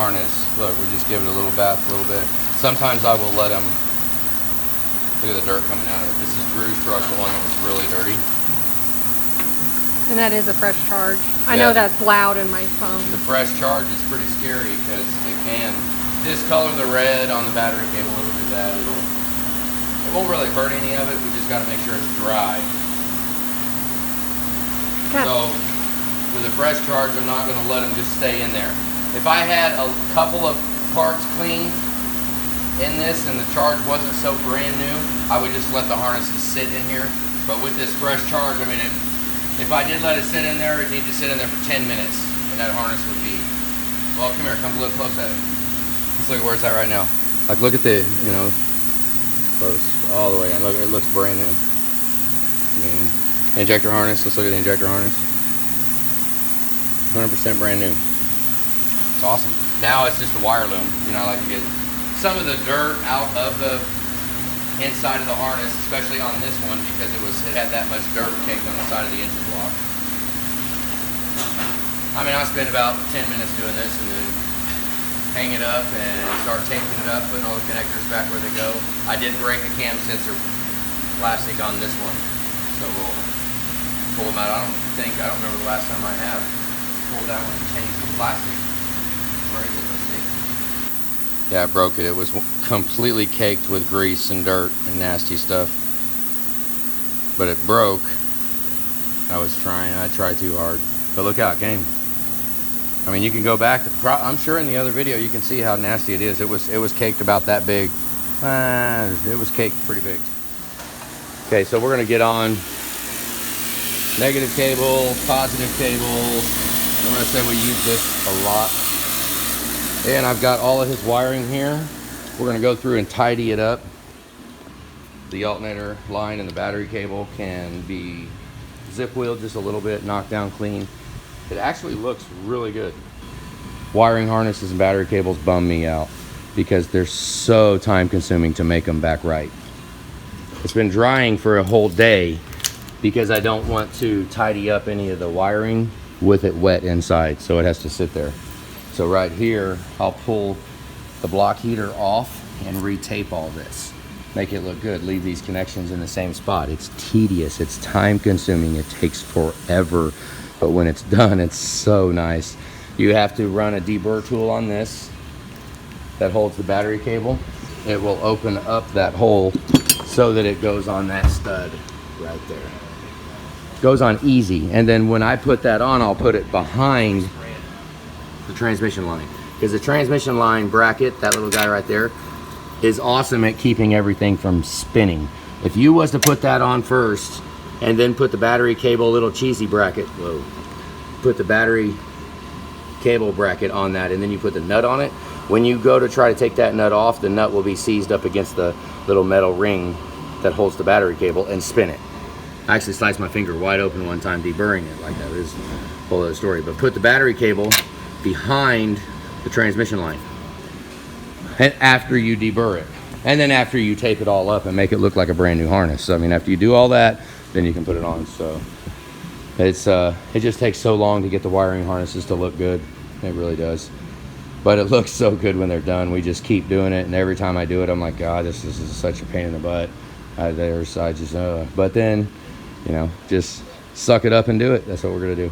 harness. Look, we just give it a little bath a little bit. Sometimes I will let them, look at the dirt coming out of it. This is Drew's truck, the one that was really dirty. And that is a fresh charge. I know that's loud in my phone. The fresh charge is pretty scary because it can discolor the red on the battery cable. It'll do that. It won't really hurt any of it. We just got to make sure it's dry. Okay. So with a fresh charge, I'm not going to let them just stay in there. If I had a couple of parts clean in this and the charge wasn't so brand new, I would just let the harnesses sit in here. But with this fresh charge, I mean, if I did let it sit in there, it'd need to sit in there for 10 minutes, and that harness would be, well, come here, come look close at it. Let's look at where it's at right now. Like, look at the, you know, close all the way in. Look, it looks brand new. I mean, injector harness, let's look at the injector harness. 100% brand new. It's awesome. Now it's just a wire loom. You know, I like to get some of the dirt out of the inside of the harness, especially on this one, because it had that much dirt caked on the side of the engine block. I mean, I spent about 10 minutes doing this, and then hang it up and start taping it up, putting all the connectors back where they go. I did break the cam sensor plastic on this one, so we'll pull them out. I don't remember the last time I have pulled that one and changed the plastic. Where is it? Let's see. Yeah, I broke it. It was completely caked with grease and dirt and nasty stuff. But it broke. I tried too hard. But look how it came. I mean, you can go back. I'm sure in the other video you can see how nasty it is. It was caked about that big. It was caked pretty big. Okay, so we're going to get on negative cable, positive cable. I'm going to say we use this a lot. And I've got all of his wiring here. We're going to go through and tidy it up. The alternator line and the battery cable can be zip wheeled just a little bit, knocked down clean. It actually looks really good. Wiring harnesses and battery cables bum me out because they're so time consuming to make them back right. It's been drying for a whole day because I don't want to tidy up any of the wiring with it wet inside, so it has to sit there. So right here, I'll pull the block heater off and re-tape all this. Make it look good, leave these connections in the same spot. It's tedious, it's time consuming, it takes forever, but when it's done, it's so nice. You have to run a deburr tool on this that holds the battery cable. It will open up that hole so that it goes on that stud right there. Goes on easy, and then when I put that on, I'll put it behind the transmission line, because the transmission line bracket, that little guy right there, is awesome at keeping everything from spinning. If you was to put that on first and then put the battery cable little cheesy bracket, put the battery cable bracket on that and then you put the nut on it, when you go to try to take that nut off, the nut will be seized up against the little metal ring that holds the battery cable and spin it. I actually sliced my finger wide open one time deburring it like that. It is a whole other story. But put the battery cable behind the transmission line and after you deburr it, and then after you tape it all up and make it look like a brand new harness. So I mean, after you do all that, then you can put it on. So it's it just takes so long to get the wiring harnesses to look good. It really does, but it looks so good when they're done. We just keep doing it, and every time I do it, I'm like, God, this is such a pain in the butt. But then, you know, just suck it up and do it. That's what we're gonna do.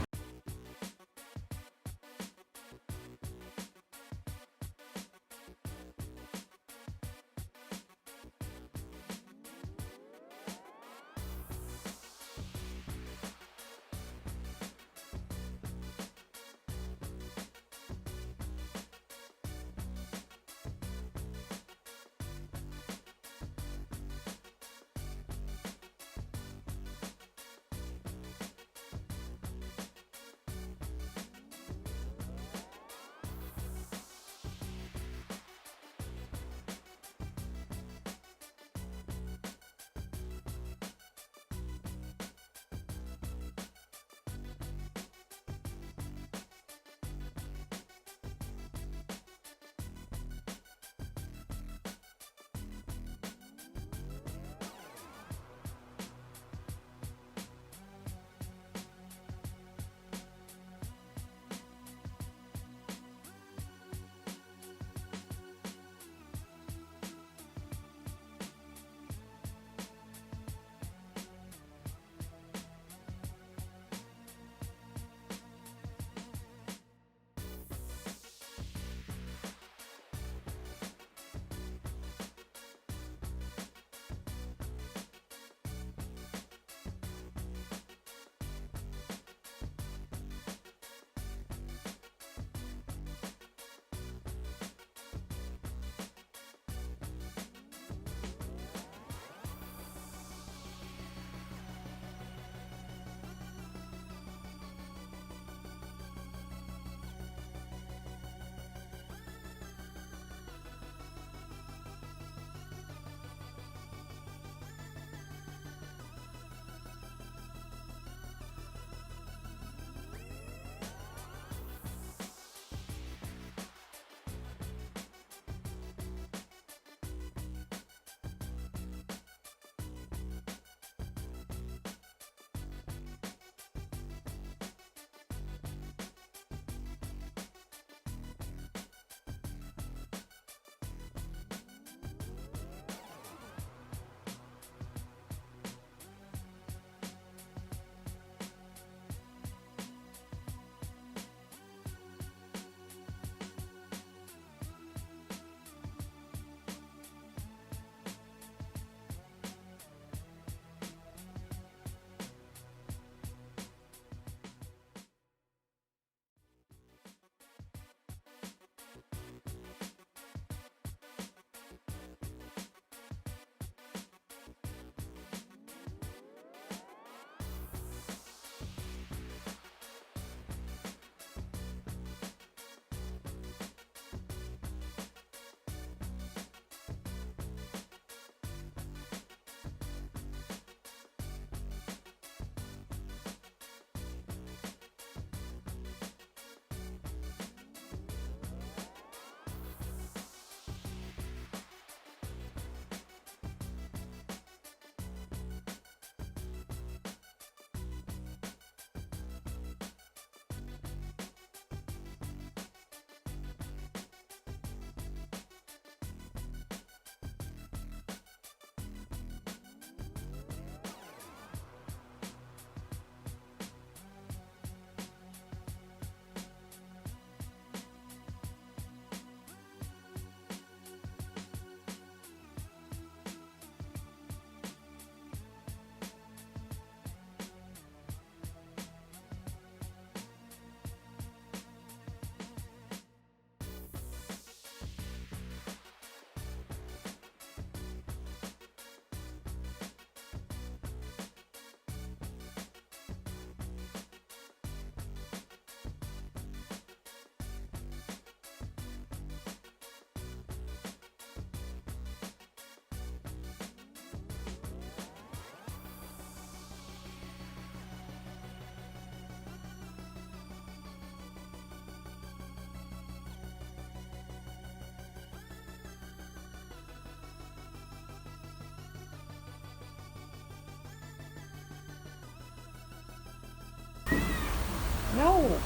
No.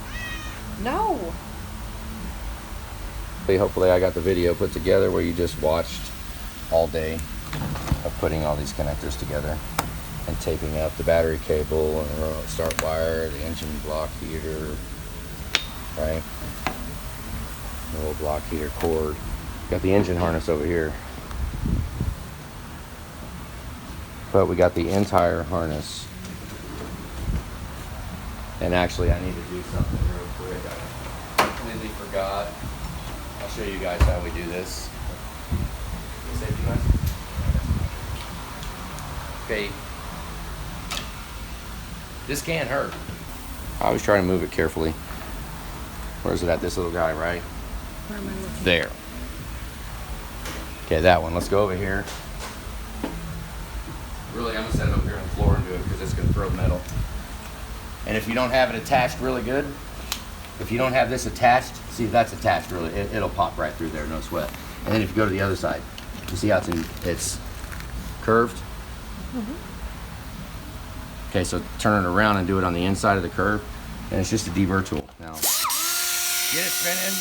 No. Hopefully I got the video put together where you just watched all day of putting all these connectors together and taping up the battery cable and the start wire, the engine block heater, right? The little block heater cord. Got the engine harness over here. But we got the entire harness. And actually I need to do something real quick. I completely forgot. I'll show you guys how we do this. Safety guys. Okay. This can't hurt. I always try to move it carefully. Where's it at? This little guy, right? Where am I looking? There. Okay, that one. Let's go over here. Really, I'm gonna set it up here on the floor and do it because it's gonna throw metal. And if you don't have it attached really good, if you don't have this attached, see if that's attached really, it'll pop right through there, no sweat. And then if you go to the other side, you see how it's curved? Okay, so turn it around and do it on the inside of the curve, and it's just a deburr tool. Now, get it spinning.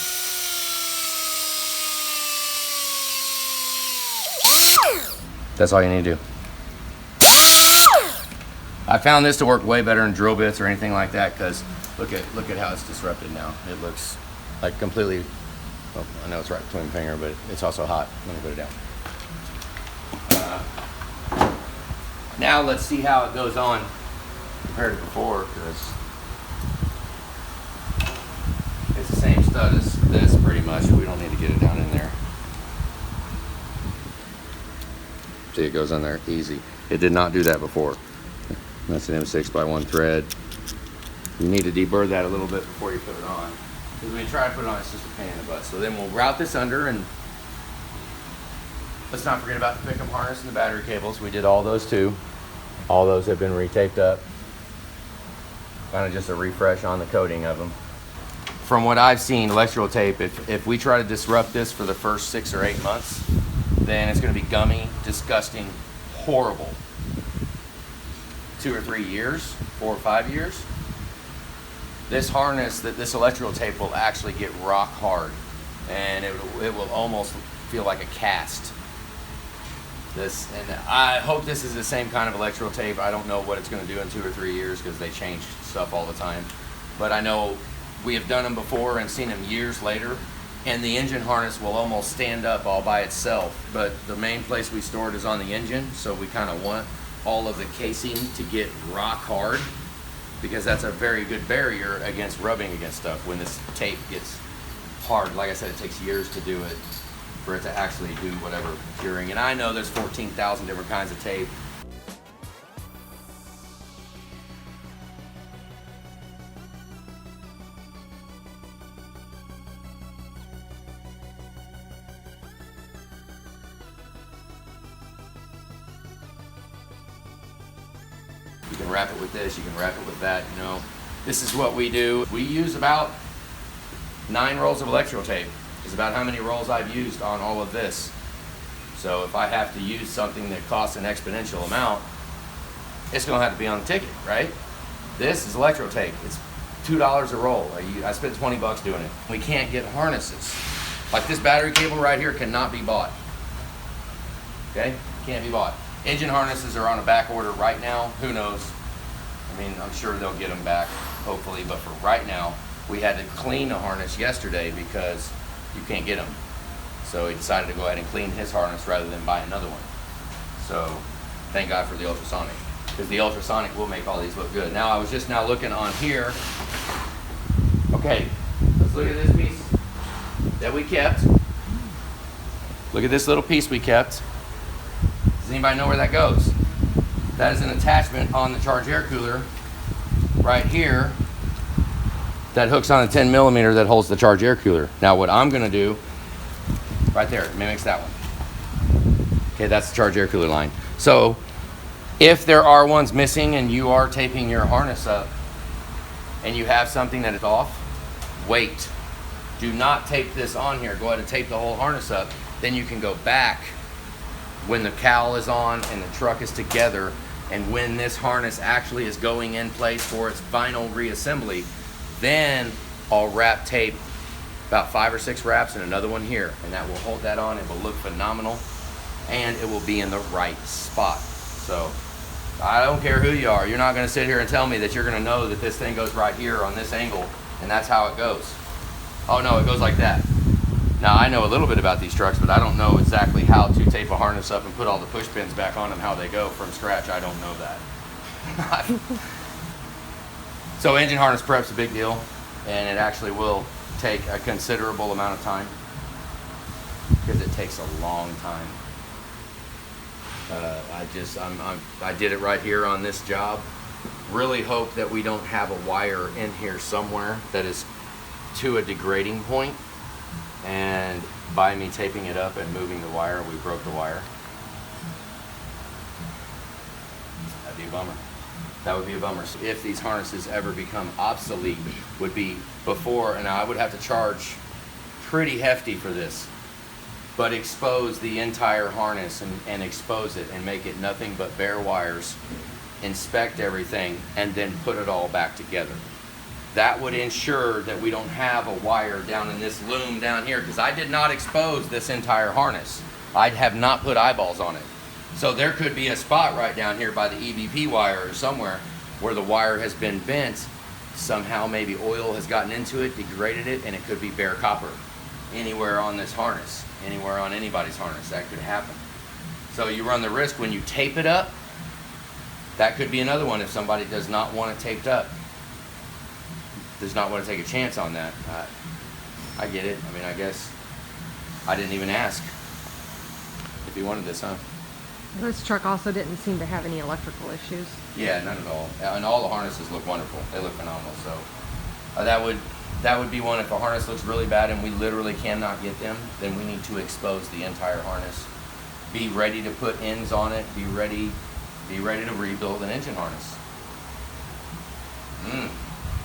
That's all you need to do. I found this to work way better than drill bits or anything like that because look at how it's disrupted now. It looks like completely, well, I know it's right between the finger, but it's also hot. Let me put it down. Now let's see how it goes on compared to before, because it's the same stud as this pretty much. We don't need to get it down in there. See, it goes on there easy. It did not do that before. That's an M6 by 1 thread. You need to deburr that a little bit before you put it on. Because when you try to put it on, it's just a pain in the butt. So then we'll route this under, and let's not forget about the pick-up harness and the battery cables. We did all those too. All those have been retaped up. Kind of just a refresh on the coating of them. From what I've seen, electrical tape, if we try to disrupt this for the first 6 or 8 months, then it's going to be gummy, disgusting, horrible. 2 or 3 years, 4 or 5 years, this harness, this electrical tape will actually get rock hard, and it will almost feel like a cast. And I hope this is the same kind of electrical tape. I don't know what it's going to do in 2 or 3 years because they change stuff all the time. But I know we have done them before and seen them years later, and the engine harness will almost stand up all by itself. But the main place we store it is on the engine, so we kind of want all of the casing to get rock hard because that's a very good barrier against rubbing against stuff when this tape gets hard. Like I said, it takes years to do it, for it to actually do whatever curing. And I know there's 14,000 different kinds of tape. You can wrap it with this, you can wrap it with that, you know. This is what we do. We use about 9 rolls of electrical tape. Is about how many rolls I've used on all of this. So if I have to use something that costs an exponential amount, it's gonna have to be on the ticket, right? This is electro tape. It's $2 a roll. I spent 20 bucks doing it. We can't get harnesses. Like this battery cable right here cannot be bought. Okay, can't be bought. Engine harnesses are on a back order right now. Who knows? I mean, I'm sure they'll get them back, hopefully, but for right now, we had to clean a harness yesterday because you can't get them. So he decided to go ahead and clean his harness rather than buy another one. So thank God for the ultrasonic, because the ultrasonic will make all these look good. Now I was just now looking on here. Okay, let's look at this piece that we kept. Look at this little piece we kept. Does anybody know where that goes? That is an attachment on the charge air cooler right here that hooks on a 10 millimeter that holds the charge air cooler. Now what I'm gonna do, right there, it mimics that one. Okay, that's the charge air cooler line. So if there are ones missing and you are taping your harness up and you have something that is off, wait. Do not tape this on here. Go ahead and tape the whole harness up. Then you can go back when the cowl is on and the truck is together, and when this harness actually is going in place for its final reassembly, Then I'll wrap tape, about 5 or 6 wraps and another one here, and that will hold that on. It will look phenomenal, and it will be in the right spot. So I don't care who you are. You're not going to sit here and tell me that you're going to know that this thing goes right here on this angle, and that's how it goes. Oh no, it goes like that. Now I know a little bit about these trucks, but I don't know exactly how to tape a harness up and put all the push pins back on and how they go from scratch. I don't know that. So engine harness prep's a big deal, and it actually will take a considerable amount of time because it takes a long time. I did it right here on this job. Really hope that we don't have a wire in here somewhere that is to a degrading point, and by me taping it up and moving the wire, we broke the wire. That'd be a bummer. That would be a bummer. So if these harnesses ever become obsolete, would be before, and I would have to charge pretty hefty for this, but expose the entire harness and expose it and make it nothing but bare wires, inspect everything, and then put it all back together. That would ensure that we don't have a wire down in this loom down here, because I did not expose this entire harness. I have not put eyeballs on it. So there could be a spot right down here by the EBP wire or somewhere where the wire has been bent. Somehow maybe oil has gotten into it, degraded it, and it could be bare copper. Anywhere on this harness, anywhere on anybody's harness, that could happen. So you run the risk when you tape it up. That could be another one if somebody does not want it taped up. Does not want to take a chance on that. I get it. I mean, I guess I didn't even ask if he wanted this, huh? This truck also didn't seem to have any electrical issues. Yeah, none at all. And all the harnesses look wonderful. They look phenomenal. So that would be one. If a harness looks really bad and we literally cannot get them, then we need to expose the entire harness. Be ready to put ends on it. Be ready to rebuild an engine harness.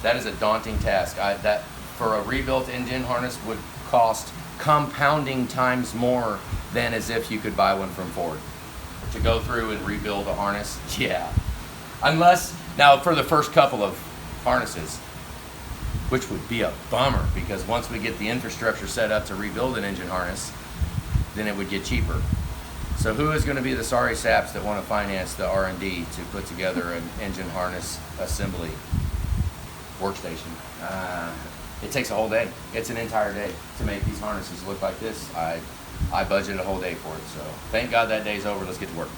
That is a daunting task. That for a rebuilt engine harness would cost compounding times more than as if you could buy one from Ford. To go through and rebuild a harness, yeah. Unless, now for the first couple of harnesses, which would be a bummer, because once we get the infrastructure set up to rebuild an engine harness, then it would get cheaper. So who is going to be the sorry saps that want to finance the R&D to put together an engine harness assembly workstation? It takes a whole day. It's an entire day to make these harnesses look like this. I budgeted a whole day for it, so thank God that day's over. Let's get to work.